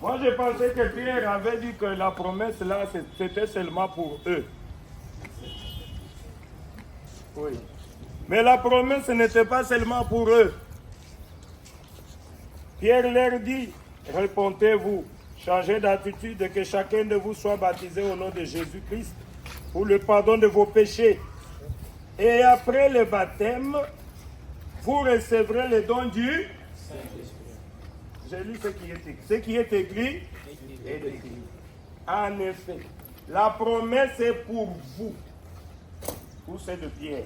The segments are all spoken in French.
Moi, je pensais que Pierre avait dit que la promesse là, c'était seulement pour eux. Oui. Mais la promesse n'était pas seulement pour eux. Pierre leur dit, répondez-vous, changez d'attitude et que chacun de vous soit baptisé au nom de Jésus-Christ pour le pardon de vos péchés. Et après le baptême, vous recevrez le don du Saint-Esprit. J'ai lu ce qui est écrit. Ce qui est écrit est écrit. En effet, la promesse est pour vous. Pour ceux de Pierre.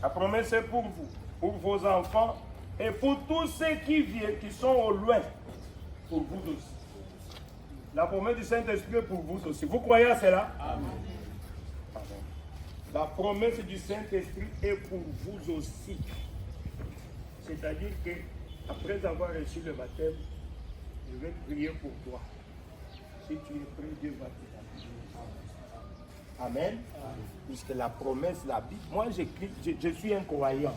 La promesse est pour vous, pour vos enfants et pour tous ceux qui viennent, qui sont au loin, pour vous aussi. La promesse du Saint-Esprit est pour vous aussi. Vous croyez à cela? Amen. Amen. La promesse du Saint-Esprit est pour vous aussi. C'est-à-dire que après avoir reçu le baptême, je vais prier pour toi. Si tu es prêt, Dieu va te baptiser. Amen. Puisque la promesse, la Bible, moi je suis un croyant.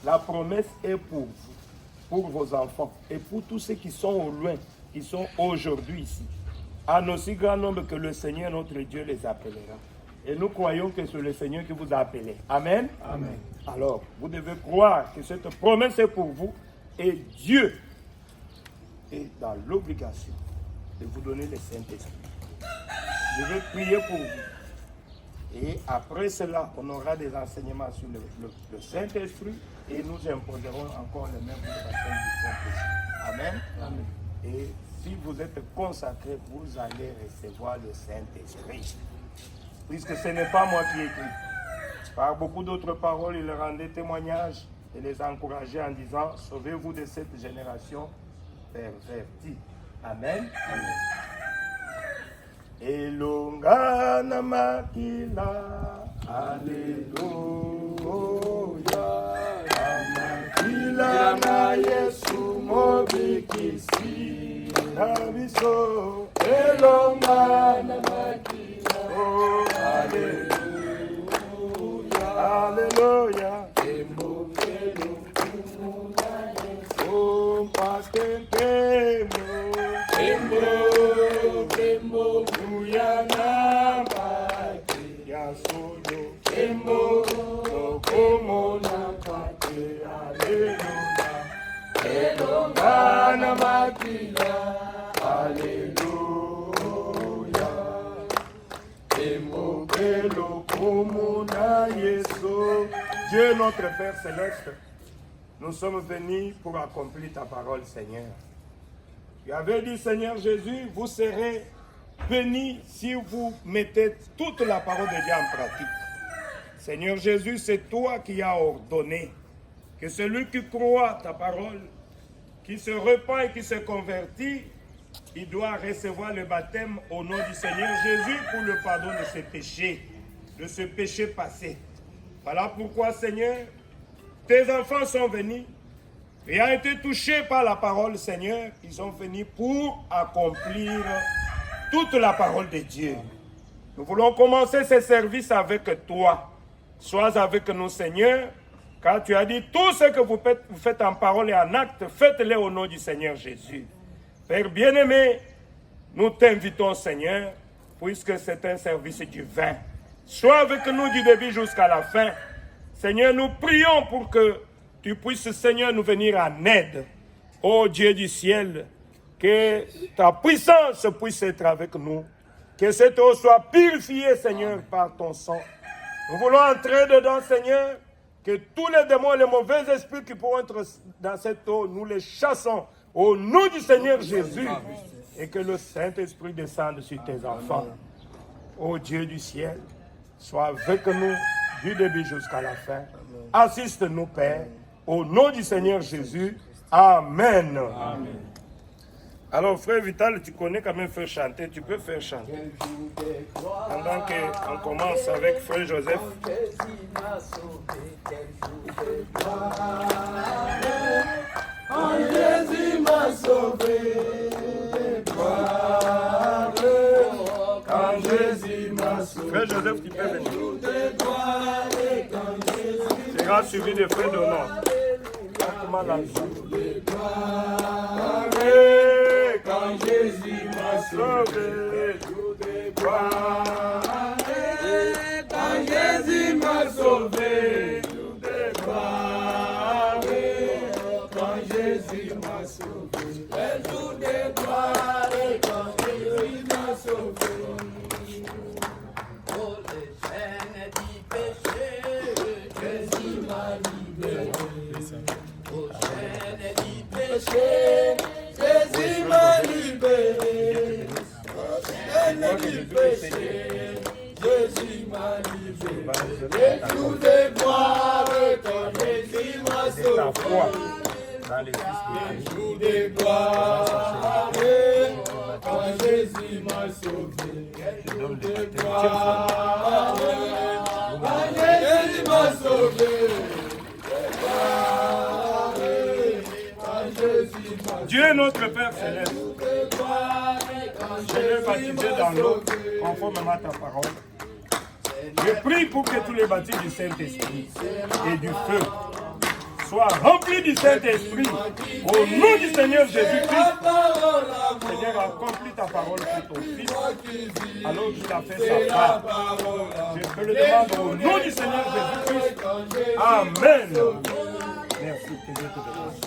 La promesse est pour vous, pour vos enfants et pour tous ceux qui sont au loin, qui sont aujourd'hui ici. En aussi grand nombre que le Seigneur notre Dieu les appellera. Et nous croyons que c'est le Seigneur qui vous a appelé. Amen. Amen. Alors, vous devez croire que cette promesse est pour vous et Dieu est dans l'obligation de vous donner le Saint-Esprit. Je vais prier pour vous. Et après cela, on aura des enseignements sur le Saint-Esprit et nous imposerons encore le même pour le baptême du Saint-Esprit. Amen. Amen. Et si vous êtes consacrés, vous allez recevoir le Saint-Esprit. Puisque ce n'est pas moi qui écris. Par beaucoup d'autres paroles, il rendait témoignage et les encourageait en disant, sauvez-vous de cette génération pervertie. Amen. Amen. Elongana makila, Alléluia. Amakila na Yesu mobikisi, Nabiso. Elongana makila, oh, Alléluia. Alléluia. Oh, pasteur Kemo. Kemo, Uyana Pate, Yasolo, Kemo, Komo na Pate, Alleluia, Elongana Makila, Alleluia, Kemo, Kelo, Komo na Yeso. Dieu notre Père Céleste, nous sommes venus pour accomplir ta parole, Seigneur. Tu avais dit, Seigneur Jésus, vous serez bénis si vous mettez toute la parole de Dieu en pratique. Seigneur Jésus, c'est toi qui as ordonné que celui qui croit ta parole, qui se repent et qui se convertit, il doit recevoir le baptême au nom du Seigneur Jésus pour le pardon de ses péchés, de ce péché passé. Voilà pourquoi, Seigneur, tes enfants sont venus et ont été touchés par la parole, Seigneur. Ils sont venus pour accomplir toute la parole de Dieu. Nous voulons commencer ce service avec toi. Sois avec nous, Seigneur, car tu as dit tout ce que vous faites en parole et en acte, faites-le au nom du Seigneur Jésus. Père bien-aimé, nous t'invitons, Seigneur, puisque c'est un service divin. Sois avec nous du début jusqu'à la fin. Seigneur, nous prions pour que tu puisses, Seigneur, nous venir en aide. Ô Dieu du ciel, que ta puissance puisse être avec nous. Que cette eau soit purifiée, Seigneur, par ton sang. Nous voulons entrer dedans, Seigneur, que tous les démons et les mauvais esprits qui pourront être dans cette eau, nous les chassons au nom du Seigneur Jésus. Et que le Saint-Esprit descende sur tes enfants. Ô Dieu du ciel, sois avec nous du début jusqu'à la fin. Assiste-nous, Père, au nom du Seigneur Jésus. Amen. Amen. Alors, frère Vital, tu connais quand même faire chanter, tu peux faire chanter. Pendant qu'on commence avec frère Joseph. Jésus m'a sauvé, quand Jésus m'a sauvé. Frère Joseph, tu peux venir. Tu seras suivi de frère d'honneur. Quand Jésus Jésus m'a sauvé, gloire. Quand Jésus m'a sauvé, gloire. Quand Jésus m'a sauvé, les jours de gloire. Quand Jésus m'a sauvé. Oh, les chaînes du péché, Jésus m'a libéré. Oh, chaînes du péché, Jésus m'a libéré. Oh, chaînes du péché, Jésus m'a libéré. Les jours de gloire, quand Jésus m'a sauvé. Les jours de gloire, quand Jésus m'a sauvé. Les jours de gloire, quand Jésus m'a sauvé. Dieu est notre Père Céleste. Je l'ai baptisé dans l'eau, conformément à ta parole. Je prie pour que tous les baptêmes du Saint-Esprit et du feu soient remplis du Saint-Esprit. Au nom du Seigneur Jésus-Christ, Seigneur, accomplis ta parole pour ton Fils, alors qu'il a fait sa part. Je te le demande au nom du Seigneur Jésus-Christ. Amen. Merci, que Dieu te bénisse.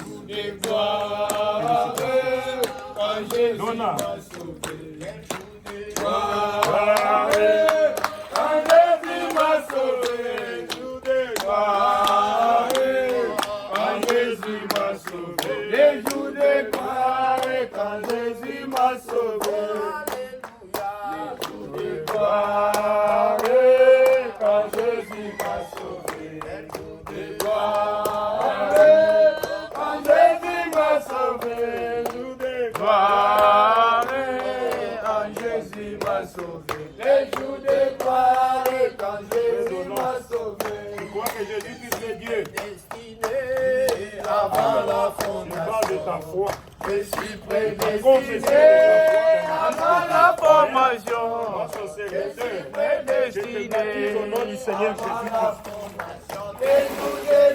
Donna. Les jours de gloire, quand Jésus m'a sauvé. Les jours de gloire, quand Jésus m'a sauvé. Les jours de gloire, quand Jésus m'a sauvé. Les jours de gloire, quand Jésus m'a sauvé. Les jours de gloire, quand Jésus m'a sauvé. Je crois que Jésus-Christ est Dieu. Avant la fondation de ta foi, je suis prédestiné. Avant la formation, je suis prédestiné. Au nom du Seigneur Jésus-Christ.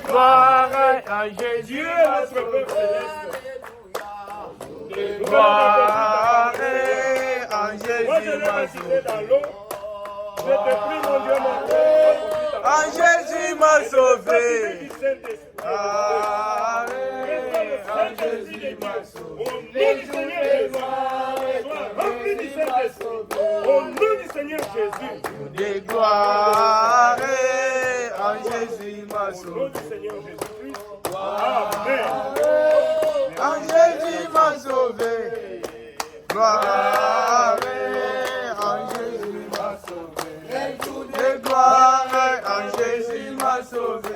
Gloire à Jésus. Dieu est notre Père Céleste. Gloire à Jésus. Moi je l'ai baptisé dans l'eau. Je te prie, mon Dieu, mon Père. Ah, Jésus m'a sauvé. Ah, Jésus m'a sauvé. Au nom du Seigneur Jésus, sois rempli du Saint-Esprit. Au nom du Seigneur Jésus. Des gloires, en Jésus m'a sauvé. Au nom du Seigneur Jésus-Christ. Amen. En Jésus m'a sauvé. Gloire, en Jésus m'a sauvé. Des gloires, en Jésus m'a sauvé.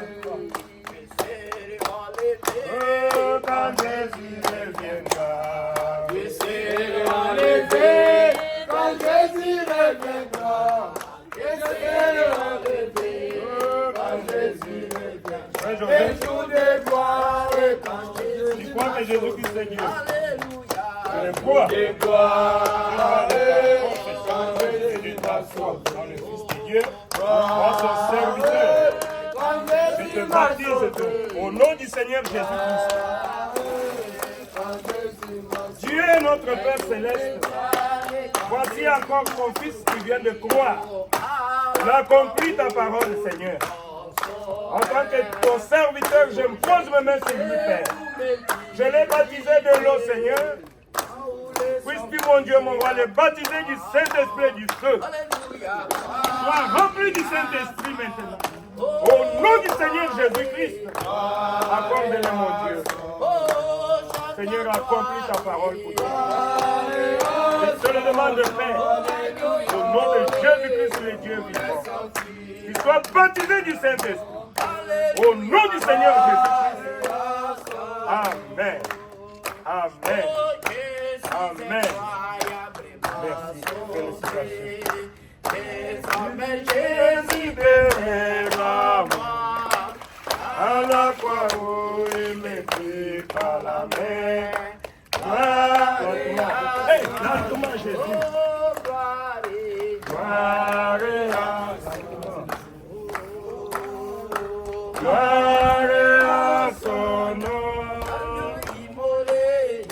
Quand Jésus reviendra, je serai enlevé. Quand Jésus reviendra, je serai enlevé. Quand Jésus reviendra, les jours de gloire. Quand Jésus, tu crois que Jésus-Christ est Dieu? Je le crois. De gloire, quand Jésus t'assoit dans le Fils de Dieu, en son serviteur. Je te baptise au nom du Seigneur Jésus-Christ. Dieu est notre Père Céleste. Voici encore ton Fils qui vient de croire. Il a accompli ta parole, Seigneur. En tant que ton serviteur, je me pose mes mains sur lui, Père. Je l'ai baptisé de l'eau, Seigneur. Puisses-tu, mon Dieu, mon roi, le baptiser du Saint-Esprit et du feu. Sois rempli du Saint-Esprit maintenant. Au nom du Seigneur Jésus-Christ, accorde-le, mon Dieu. Seigneur, accomplis ta parole pour toi. Je te le demande, Père, au nom de Jésus-Christ, le Dieu vivant, qu'il soit baptisé du Saint-Esprit. Au nom du Seigneur Jésus-Christ. Amen. Amen. Amen. Merci. Félicitations. Jésus verra moi à la croix où il me prit par la main. Hey, lentement Jésus. Gloire à son nom.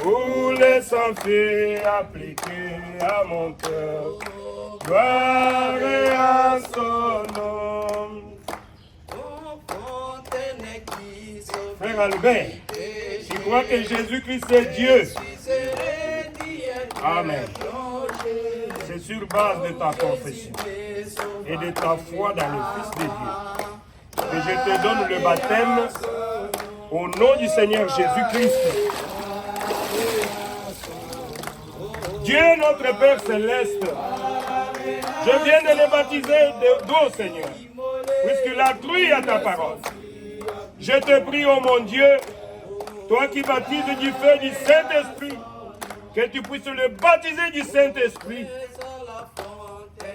Où les sans-filles appliqué à mon cœur. Gloire à son nom. Frère Albert, tu crois que Jésus-Christ est Dieu? Amen. C'est sur base de ta confession et de ta foi dans le Fils de Dieu que je te donne le baptême au nom du Seigneur Jésus-Christ. Dieu notre Père Céleste, je viens de les baptiser d'eau, Seigneur, puisqu'il a cru à ta parole. Je te prie, oh mon Dieu, toi qui baptises du feu du Saint-Esprit, que tu puisses le baptiser du Saint-Esprit.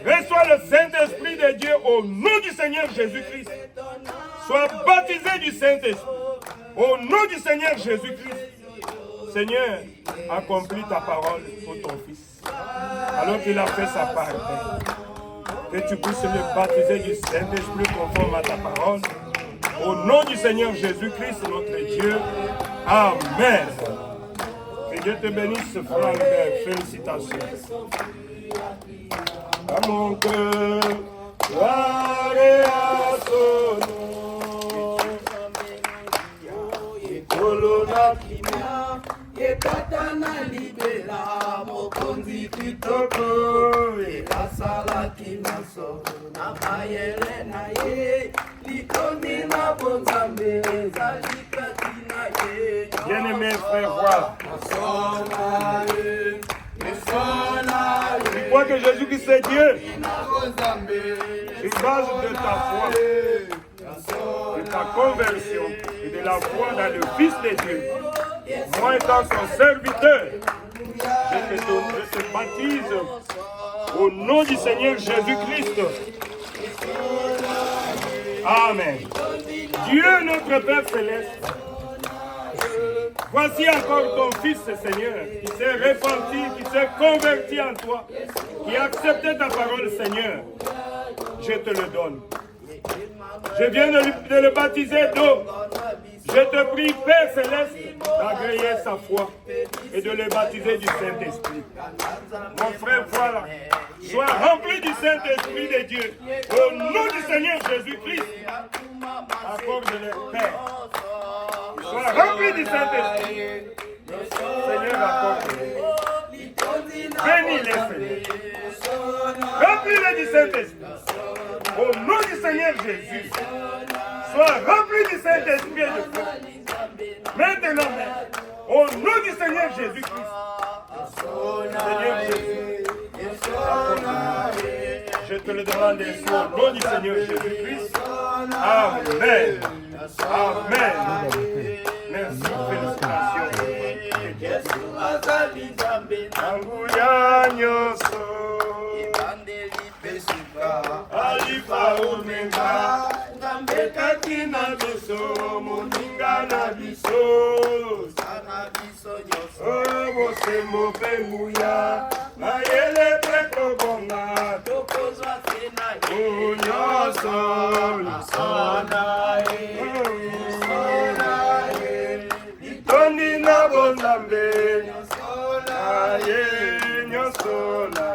Reçois le Saint-Esprit de Dieu au nom du Seigneur Jésus-Christ. Sois baptisé du Saint-Esprit au nom du Seigneur Jésus-Christ. Seigneur, accomplis ta parole pour ton Fils. Alors qu'il a fait sa part, que tu puisses le baptiser du Saint-Esprit conforme à ta parole. Au nom du Seigneur Jésus-Christ, notre Dieu. Amen. Que Dieu te bénisse, frère Albert. Félicitations. À mon cœur, gloire à son nom. Ekatana libela mokonzi kitoko ekasala kinaso na mayele na ye likomi na bonzambe zalikati na ye. Bien-aimé frère, voilà. Tu crois que Jésus-Christ est Dieu? Sur base de ta foi, de ta conversion et de la foi dans le Fils de Dieu. Moi étant son serviteur, je te baptise au nom du Seigneur Jésus-Christ. Amen. Dieu notre Père Céleste, voici encore ton Fils, Seigneur, qui s'est repenti, qui s'est converti en toi, qui a accepté ta parole, Seigneur. Je te le donne. Je viens de le baptiser d'eau. Je te prie, Père Céleste, d'agréer sa foi et de le baptiser du Saint-Esprit. Mon frère, voilà, sois rempli du Saint-Esprit de Dieu. Au nom du Seigneur Jésus-Christ, accorde-le, Père. Sois rempli du Saint-Esprit. Seigneur, accorde-le. Bénis-les, Seigneur. Remplis-le du Saint-Esprit. Au nom du Seigneur Jésus, sois rempli du Saint-Esprit et de feu. Maintenant, au nom du Seigneur Jésus-Christ, Seigneur Jésus, je te le demande ici au nom du Seigneur Jésus-Christ. Amen. Amen. Merci, félicitations. Alifa Omega, Nambekaki na biso, Moninga na biso, Sana biso nyoso, Mosemo Benguya, Mayele Preko Bonga, Tokozwa Sena Nyoso, Lisona Litoni na Bonambe, Nyosona Nyosona.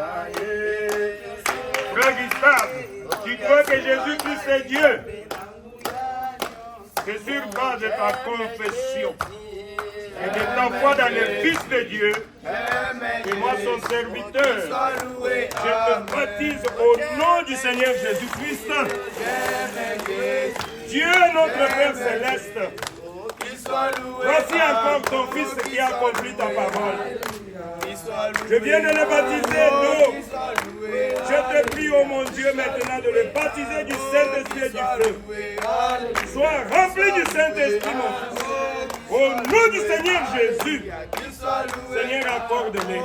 Tu crois que Jésus-Christ est Dieu? C'est sur base de ta confession et de ta foi dans le Fils de Dieu que moi, son serviteur, je te baptise au nom du Seigneur Jésus-Christ. Dieu notre Père Céleste, voici encore ton Fils qui a accompli ta parole. Je viens de le baptiser d'eau. Je te prie, oh mon Dieu, maintenant de le baptiser du Saint-Esprit et du feu. Sois rempli du Saint-Esprit, mon Fils. Au nom du Seigneur Jésus, Seigneur, accorde-le.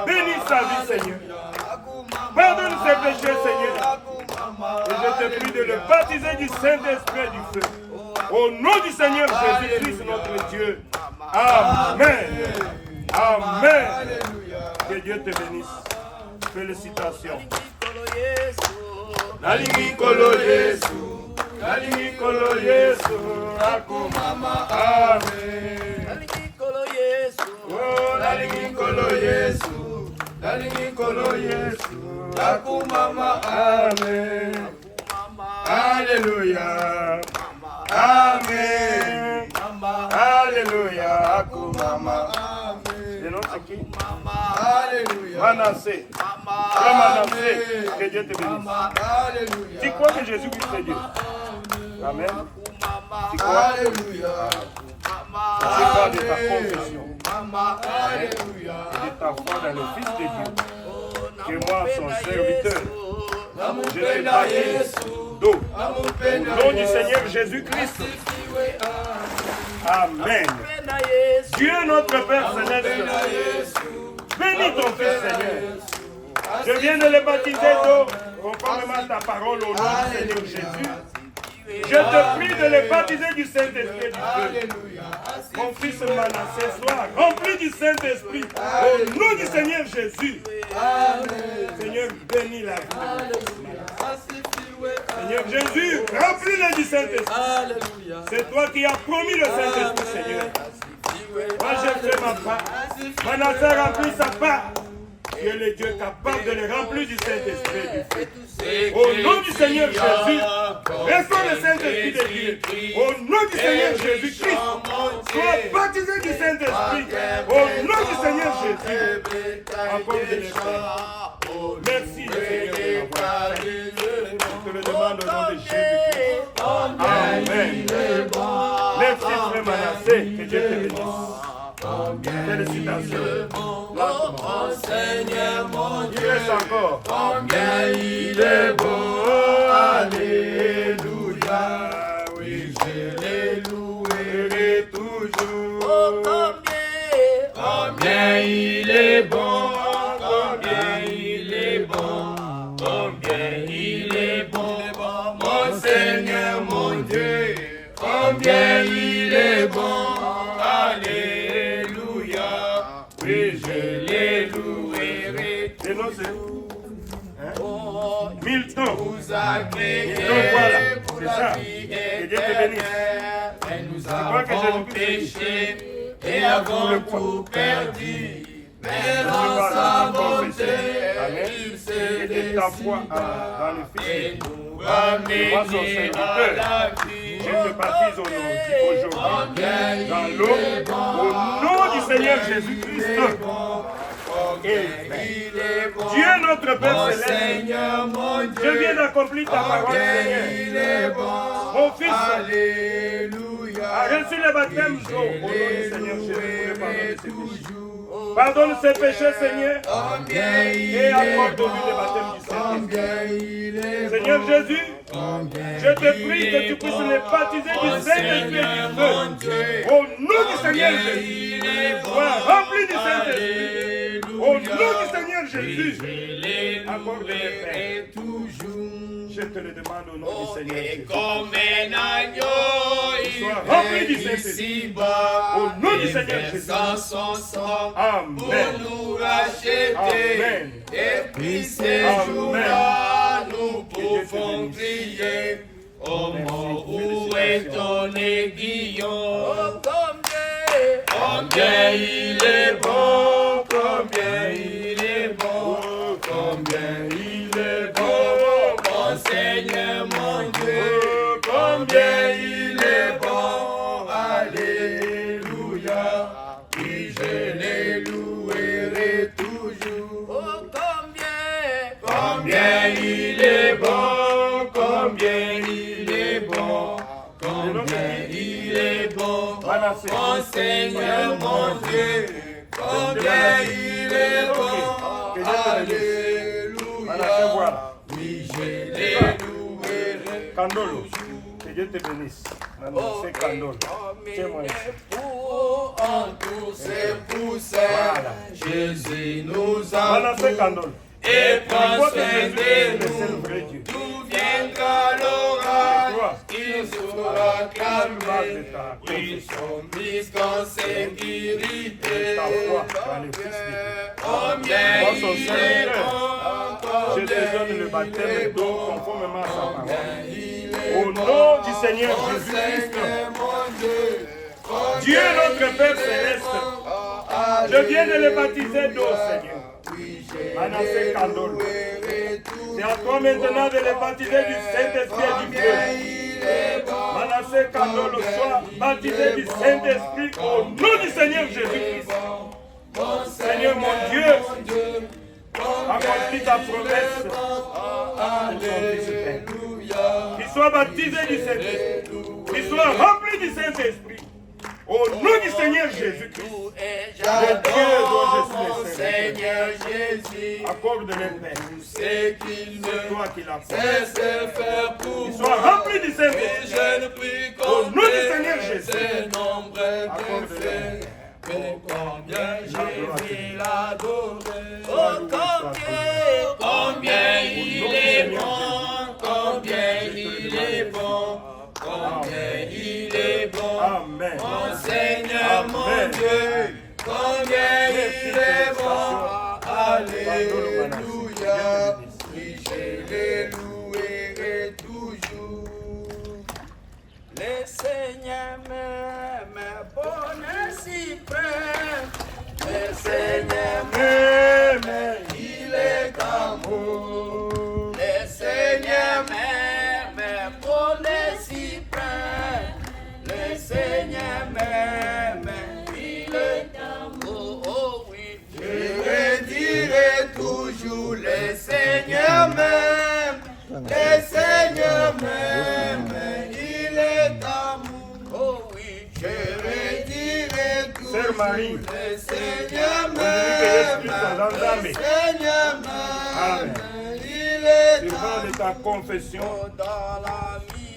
Bénis sa vie, Seigneur. Pardonne ses péchés, Seigneur. Et je te prie de le baptiser du Saint-Esprit et du feu. Au nom du Seigneur Jésus-Christ, notre Dieu. Amen. Amen. Que Dieu te bénisse. Félicitations. Nalingi kolo Yesu, nalingi kolo Yesu, akumama amen. Nalingi kolo Yesu, nalingi nkolo Yesu, nalingi nkolo Yesu, nakumama amen. Alléluia. Amen. Alléluia. Akumama. Le nom c'est qui? Alléluia. Manassé. Frère Manassé, que Dieu te bénisse. Alléluia. Tu crois que Jésus-Christ est Dieu? Amen. Tu crois? Alléluia. C'est pas de ta confession Alléluia. et de ta foi dans le Fils de Dieu que moi, son serviteur, je te baptise d'eau au nom du Seigneur Jésus-Christ. Amen. Dieu notre Père Céleste, bénis ton Fils Seigneur. Je viens de le baptiser d'eau conformément à ta parole au nom du Seigneur Jésus. Je te prie de le baptiser du Saint-Esprit du Dieu. Mon fils Manassé soit rempli du Saint-Esprit au nom du Seigneur Jésus. Seigneur, bénis la vie. Seigneur Jésus, remplis-le du Saint-Esprit. C'est toi qui as promis le Saint-Esprit, Seigneur. Moi, j'ai fait ma part. Manassé remplit sa part. Tu es le Dieu capable de le remplir du Saint-Esprit. Au nom du Seigneur Jésus, reçois le Saint-Esprit de Dieu. Au nom du Seigneur Jésus-Christ, sois baptisé du Saint-Esprit. Au nom du Seigneur Jésus, encore de l'Esprit. Merci Seigneur de m'avoir fait. Je te le demande au nom de Jésus-Christ. Amen. Merci frère Manassé, que Dieu te bénisse. Félicitations. Mon Seigneur, mon Dieu, encore. combien il est beau, alléluia, oui, je l'ai loué toujours. Oh, combien il est bon, combien il est bon, combien il est bon, mon Seigneur, mon Dieu, combien il est bon, alléluia, oui, je l'ai loué. Et non, c'est Milton. Vous a créé voilà, pour c'est la ça. vie Que Dieu te bénisse. et nous crois que avons Jésus-Christ péché et avons tout perdu. Mais dans sa bonté, il s'est Et de ta foi dans le Fils et de Dieu. nous Moi, son ramener à serviteur, la vie. je te baptise aujourd'hui dans l'eau, au nom du Seigneur Jésus-Christ. Dieu notre Père Céleste, je viens d'accomplir ta parole, Seigneur. Mon fils a reçu le baptême d'eau au nom du Seigneur Jésus pour le pardon de ses péchés. Pardonne ses péchés, Seigneur, et accorde-lui le baptême du Saint-Esprit. Seigneur Jésus, je te prie que tu puisses les baptiser du Saint-Esprit et du feu. Au nom du Seigneur Jésus, sois rempli du Saint-Esprit. Au nom du Seigneur Jésus, accorde-les, Père. Je te le demande au nom du Seigneur Jésus. Comme un agneau, il rempli du est Saint-Esprit. ici-bas. Au nom du Seigneur Jésus. Son sang Amen. pour nous racheter. Amen. Et puis ces jours-là, nous pouvons crier. Oh mort, où est ton aiguillon? Combien il est bon, combien il est bon, combien il est bon, mon Seigneur, mon Dieu, combien il est bon, alléluia, oui, je les louerai toujours. Oh, combien il est bon, combien il est bon, combien il est bon, mon Seigneur, mon Dieu, combien il est bon, alléluia, oui, je les louerai. Candolo, que Dieu te bénisse. Maintenant, c'est Candolo. Tiens-moi ici. En tous ses poussées, Jésus nous a Manassé Candolo. et prend Toi, soin Jésus, de c'est le nous. vrai Dieu. D'où viendra l'orage, il sera calmé. Oui, son fils en sécurité. Ta foi dans le Fils de Dieu. Combien Moi, son il est serviteur, bon, je te donne le combien baptême d'eau conformément à sa parole. il est Au nom du Seigneur bon, Jésus-Christ, Seigneur, mon Dieu. Dieu notre Père Céleste, Je viens de les baptiser d'eau, Seigneur. Manasseh Kandolo. C'est à toi maintenant de les baptiser du Saint-Esprit et du feu. Manasseh Kandolo, sois baptisé du Saint-Esprit au nom du Seigneur Jésus-Christ. Seigneur mon Dieu, accomplis ta promesse. Qu'il soit baptisé du Saint-Esprit. Qu'il soit rempli du Saint-Esprit. Au nom du Seigneur Jésus-Christ. Le Dieu dont je suis Seigneur Jésus. Accorde-le, Père. C'est toi qui l'as fait. Cesse de faire pour Qu'il soit rempli du Saint-Esprit. Je ne prie au nom du Seigneur Jésus. Accorde-le. Mais combien Jésus l'adore. Oh, combien il est bon. Combien il est bon. Combien il est bon. Amen. Mon Seigneur, mon Dieu. Combien il est bon. Alléluia. Oui, je l'ai loué toujours. Le Seigneur m'aime, bon si près. Le Seigneur m'aime, il est amour. Le Seigneur m'aime, bon si près. Le Seigneur m'aime, il est amour. Oh oui, je dirai toujours, le Seigneur m'aime. Le Seigneur m'aime, il est amour. Oh oui, je redirai toujours. Sœur Marie, le Seigneur m'aime. Le Seigneur m'aime, il est du vent de ta confession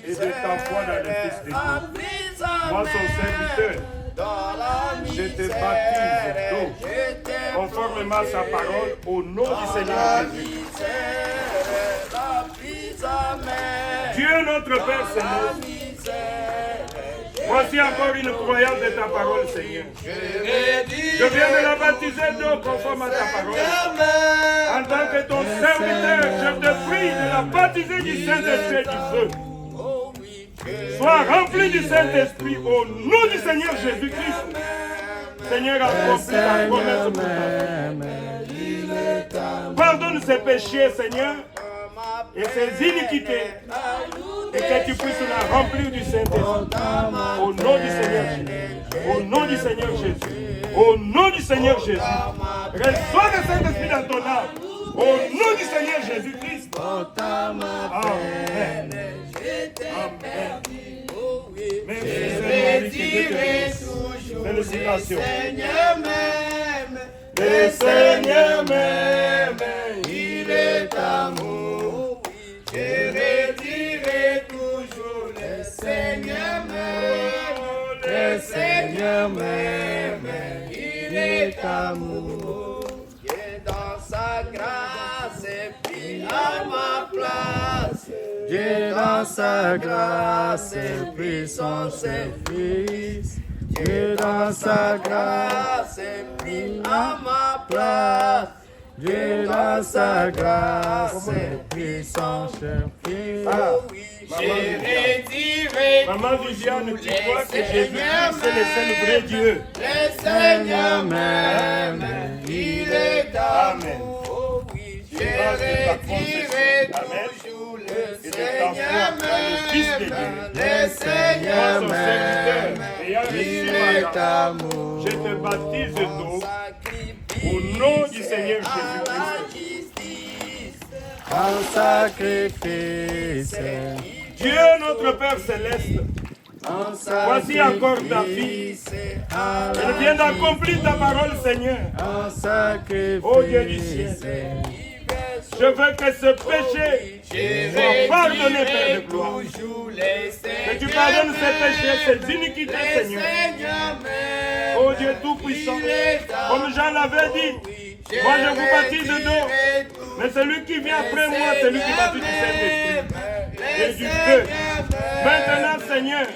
et de ta foi dans le Fils de Dieu. Moi, son serviteur, je te baptise d'eau, conformément à sa parole, au nom du Seigneur Jésus. Dieu notre Père Céleste, voici encore une croyance de ta parole, Seigneur. Je viens de la baptiser d'eau conforme à ta parole. En tant que ton serviteur, je te prie de la baptiser du Saint-Esprit et du feu. Sois rempli du Saint-Esprit au nom du Seigneur Jésus-Christ. Seigneur, accomplis ta promesse pour ta. Pardonne ses péchés, Seigneur, et ses iniquités, et que tu puisses la remplir du Saint-Esprit. Au nom du Seigneur Jésus. Au nom du Seigneur Jésus. Au nom du Seigneur Jésus. Reçois le Saint-Esprit dans ton âme. Au nom du Seigneur Jésus-Christ. Amen. Amen. Merci Seigneur, que Dieu te bénisse. Félicitations. Le Seigneur m'aime, il est amour. Je redirai toujours, le Seigneur m'aime. Le Seigneur m'aime, il est amour. Et dans sa grâce est pris à ma place. Dieu dans sa grâce est pris son service. Dieu dans sa grâce est pris à ma place. Dieu dans sa grâce est pris son service. Maman Viviane, tu vois que Jésus-Christ c'est le seul vrai Dieu. Le Seigneur m'aime, il est amour. Je redirai toujours le Seigneur m'aime. Le Seigneur m'aime, il est amour. Je te baptise d'eau au nom du Seigneur Jésus-Christ. En sacrifice. Dieu notre Père Céleste, voici encore ta fille. Elle vient d'accomplir ta parole, Seigneur. Ô Dieu du ciel, je veux que ce péché soit pardonné, Père de gloire. Que tu pardonnes ces péchés, ces iniquités, Seigneur. Ô Dieu Tout-Puissant, comme Jean l'avait dit, moi je vous baptise d'eau, mais celui qui vient après moi, c'est lui qui baptise du Saint-Esprit et du feu. Maintenant, Seigneur,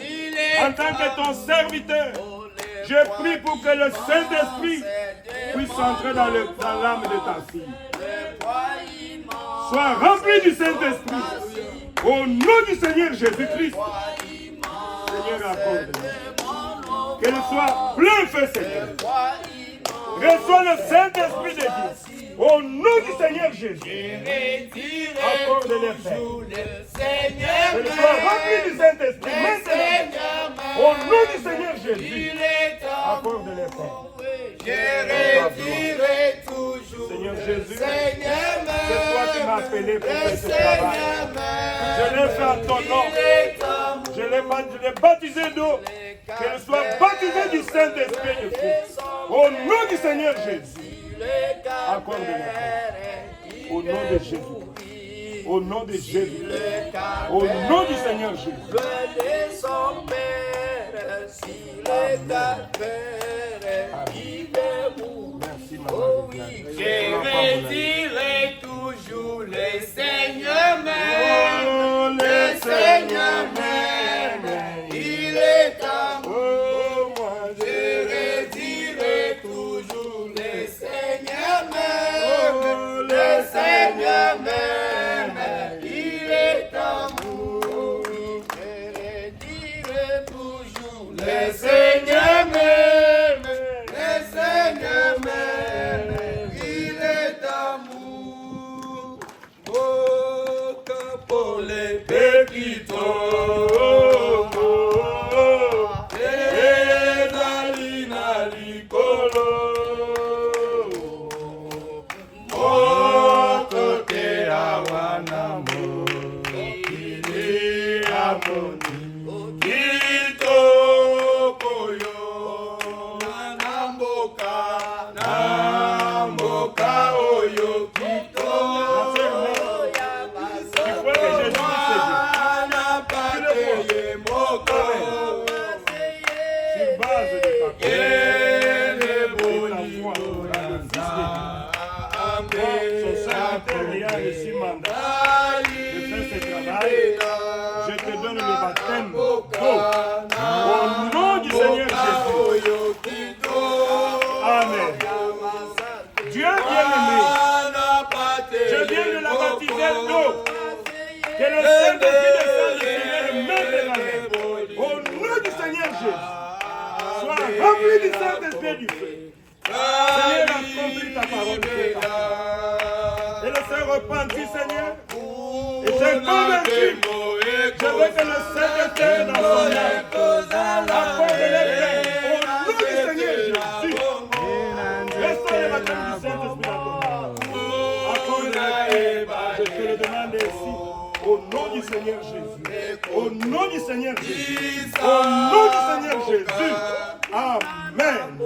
en tant que ton serviteur, je prie pour que le Saint-Esprit puisse entrer dans l'âme de ta fille. Sois rempli du Saint-Esprit. Au nom du Seigneur Jésus-Christ. Seigneur, accorde-le. Qu'elle soit plein feu, Seigneur. Reçois le Saint-Esprit de Dieu. Au nom du Seigneur Jésus. Accorde-le, Père. Que tu sois rempli du Saint-Esprit maintenant. Au nom du Seigneur Jésus. Accorde-le, Père. Je retirerai toujours. Seigneur Jésus, Seigneur, c'est toi qui m'as appelé pour faire ce travail. Je l'ai fait en ton nom. Je l'ai baptisé d'eau. Qu'elle soit baptisée du Saint-Esprit de Christ. Au nom du Seigneur Jésus. Accorde-le. Au nom de Jésus. Au nom de Jésus. Au nom du Seigneur Jésus. Merci, Maman. Je redirai toujours les Seigneurs même, les Seigneurs même, il est amour. Je redirai toujours les Seigneurs même, les Seigneurs même, il est amour. Je redirai toujours les Seigneurs même. Je te donne le baptême d'eau. Au nom du Seigneur Jésus. Amen. Dieu bien-aimé, je viens de la baptiser d'eau. Que le Saint-Esprit descende du Seigneur maintenant. Au nom du Seigneur Jésus. Sois rempli du Saint-Esprit du feu. Seigneur, accomplis ta parole. Et le Seigneur repentit, Seigneur. Et j'ai convaincu. Je veux que le Saint-Esprit dans son âme. Accorde-le, Père. Au nom du Seigneur Jésus. Restons le baptême du Saint-Esprit dans ton âme. Accorde-le, Père. Je te le demande ici. Au nom du Seigneur Jésus. Au nom du Seigneur Jésus. Au nom du Seigneur Jésus. Amen.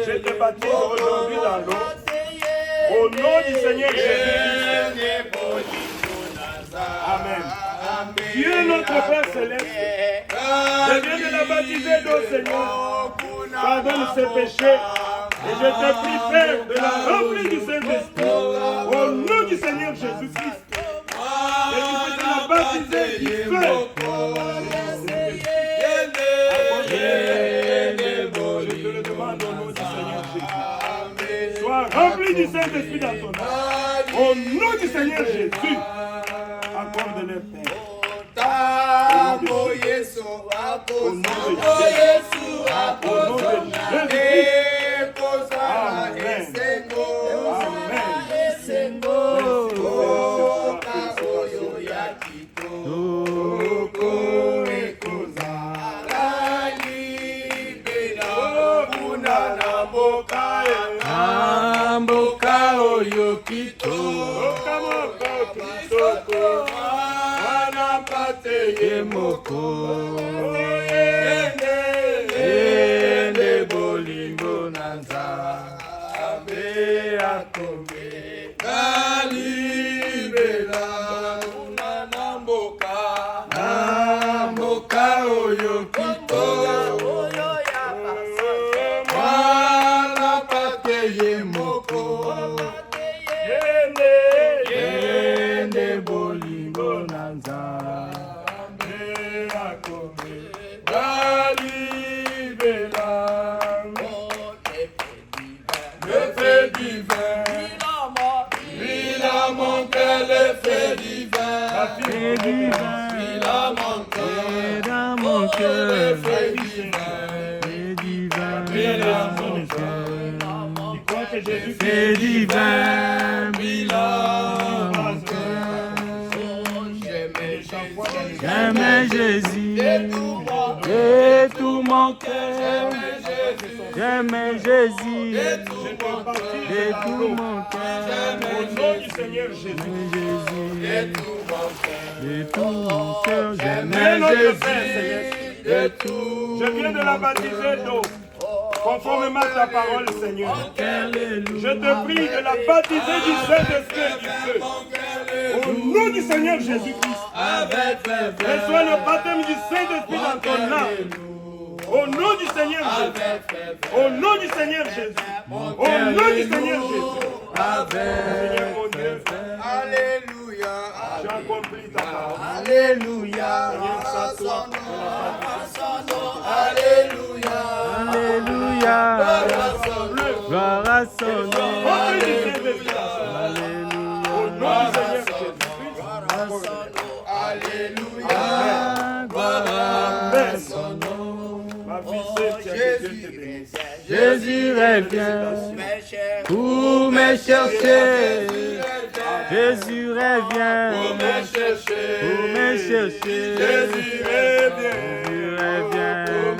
Je te baptise aujourd'hui dans l'eau. Au nom du Seigneur Jésus. Amen. Dieu notre Père Céleste, je viens de la baptiser d'eau, Seigneur. Pardonne ses péchés. Et je te prie, Père, de la remplir du Saint-Esprit. Au nom du Seigneur Jésus-Christ. Et tu peux te la baptiser du feu. Remplis du Saint-Esprit dans ton âme. Au nom du Seigneur Jésus. Accorde-le, Père. Mambo Yesu Au nom de Mambo Jésus. Yesu Au nom de Jésus. Ekozala Amen. esengo Amen. esengo oka oyo ya kitoko ekozala libela kuna na mboka ya mboka oyo kitoko wana pate ye moko ende bolingo na nzambe akome kalibela kuna na mboka oyo kitoko wana pate ye moko yende bolingo na nzambe akome balibela le fait divin il a manqué le fait divin il a manqué dans mon cœur, le fait divin c'est divin, il a dans mon manqué cœur, Tu crois que Jésus c'est divin, il a manqué j'aime Jésus, de tout mon cœur, j'aime Jésus, Je te baptise de dans tout l'eau. mon cœur, Au nom du Seigneur Jésus. Jésus, de tout mon cœur, j'aime Viens notre Jésus, Père Céleste. de tout. Je viens de la baptiser d'eau. Conformément à ta parole, Seigneur. Je te prie de la baptiser du Saint-Esprit et du feu. Au nom du Seigneur Jésus-Christ. Reçois le baptême du Saint-Esprit dans ton âme. Au nom du Seigneur Jésus. Au nom du Seigneur Jésus. Au nom du Seigneur Jésus. Seigneur mon Dieu, Alléluia, tu as accompli ta parole. Alléluia, Seigneur, s'assois. Alléluia, Alléluia, gloire à son nom, Remplis du Saint-Esprit dans son âme. Au nom du Seigneur Jésus-Christ. Alléluia, Amen. Ma fille, c'est que Dieu te bénisse. Jésus revient pour me chercher. Jésus revient pour me chercher, pour me chercher. Jésus revient, Jésus revient pour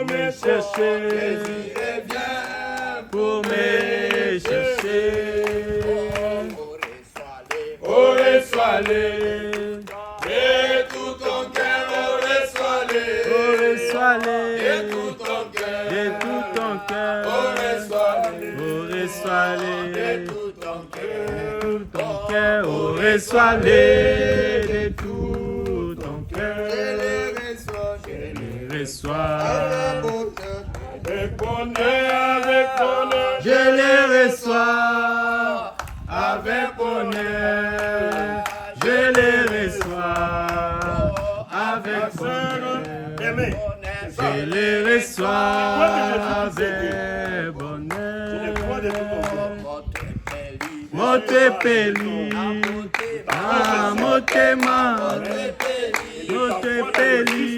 me chercher, chercher. Jésus revient, Pour me chercher. oh reçois-les, de tout ton cœur, oh reçois-les, Oh, reçois-les de tout ton cœur, de tout ton cœur. oh reçois-les, Oh, reçois-les de tout ton cœur, de ton cœur. Oh, reçois-les de tout ton je cœur. les reçois, je les Reçois. Avec bonheur, avec bonheur. Je les reçois avec bonheur. Je les reçois avec bonheur. Aimé, Je les reçois avec je le crois de bonheur. tout ton cœur. Motepeli, ah motema, motepeli,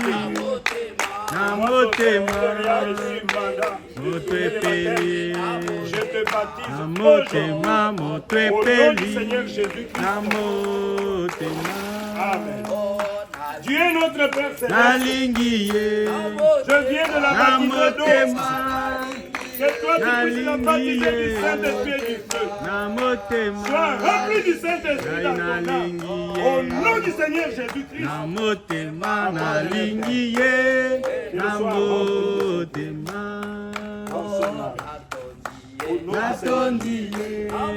na motema, motepeli, Je te na baptise motema, aujourd'hui. Au nom du motepeli, Seigneur Jésus-Christ. na motema. Amen. Dieu notre Père Céleste, Nalingi ye, je viens de la na baptiser d'eau. motema, Que toi tu puisses la baptiser du Saint-Esprit et du feu. na Sois motema, rempli du Saint-Esprit dans ton âme. Au nom du Seigneur Jésus-Christ. na motema, nalingi ye, na motema. Au nom du Seigneur. Natondi ye,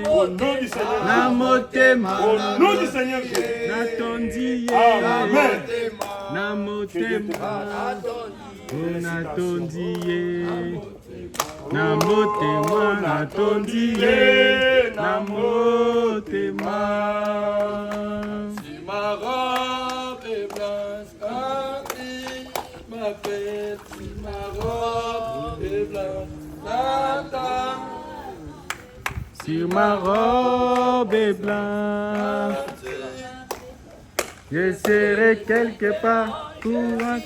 Au nom du Seigneur. na motema, Au nom du Seigneur Jésus. natondi ye, Amen. na motema, oh natondi ye, na motema, natondi ye, na motema. Si ma robe est blanche, Annie m'appelle. Si ma robe est blanche, Nathan. Sur ma robe est blanche, Je serai quelque part pour un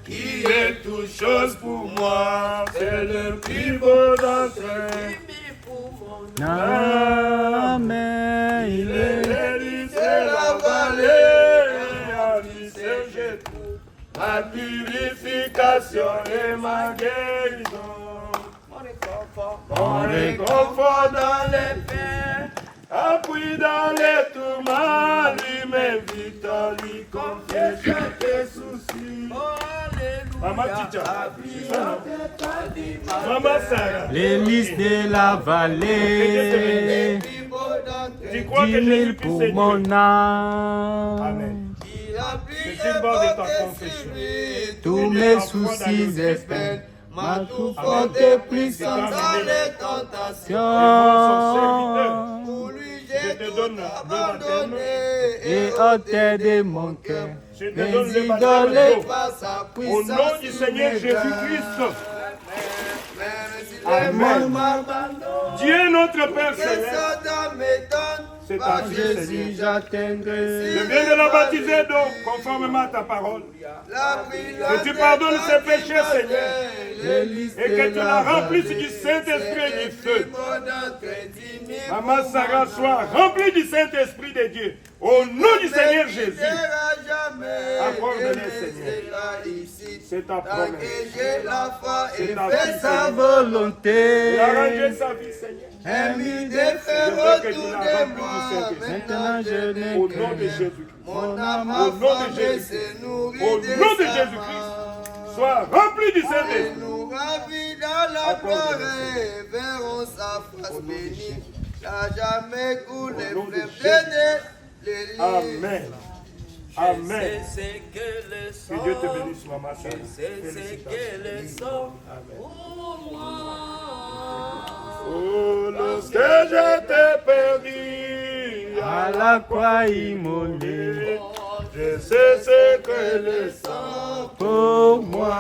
qui est toute chose pour moi. C'est le plus beau d'entre eux. Amen. Il est C'est la vallée, en lui seul je trouve ma purification et ma guérison. Mon réconfort dans les peines, appui dans les tourments, lui m'invite à lui confier chaque souci. Maman Tcha, Maman Sarah, les listes de la vallée, 10 000 pour mon âme. Amen. C'est une bonne de ta confession. Tous mes soucis et peines, ma tout forte puissance dans les tentations. Pour lui, je te donne le baptême Et ôtez de mon cœur, Je te mes donne le idoles baptême par sa au puissance. nom du Seigneur Jésus-Christ. Amen. Dieu notre Père Céleste, c'est à Dieu Jésus, Seigneur. j'atteindrai. Je viens de la baptiser donc, conformément à ta parole. Que tu pardonnes ses péchés, Seigneur. Et que tu la remplisses du Saint-Esprit et du feu. Maman Sarah soit remplie du Saint-Esprit de Dieu. Au nom du Seigneur Jésus. Accorde-le, Seigneur. C'est ta promesse. C'est ta Fais sa volonté. Arranger sa vie, Seigneur. Amis de Je faire veux que tu autour la de remplis moi. du Saint-Esprit. Maintenant je n'ai Au nom de que Jésus-Christ. mon âme Au nom de Jésus-Christ. Au nom de Jésus-Christ. Sois rempli du Saint-Esprit. Nous ravis dans la gloire et verrons sa face bénie. N'a jamais coulé Au nom de fleuve Jésus. de l'élysée. Amen. Amen. C'est que le Que Dieu te bénisse, maman Sarah. c'est que le sang Amen. pour moi. Oh, lorsque j'étais perdu à la croix immolée je sais ce que le sang pour moi.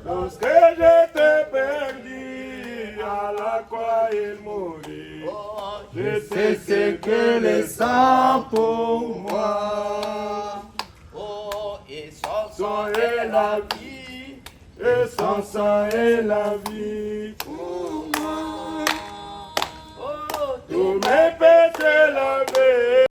Lorsque j'étais perdu à la croix il mourit. Je sais ce que le sang pour moi. Oh, et son Sang est la vie, et son sang est la vie.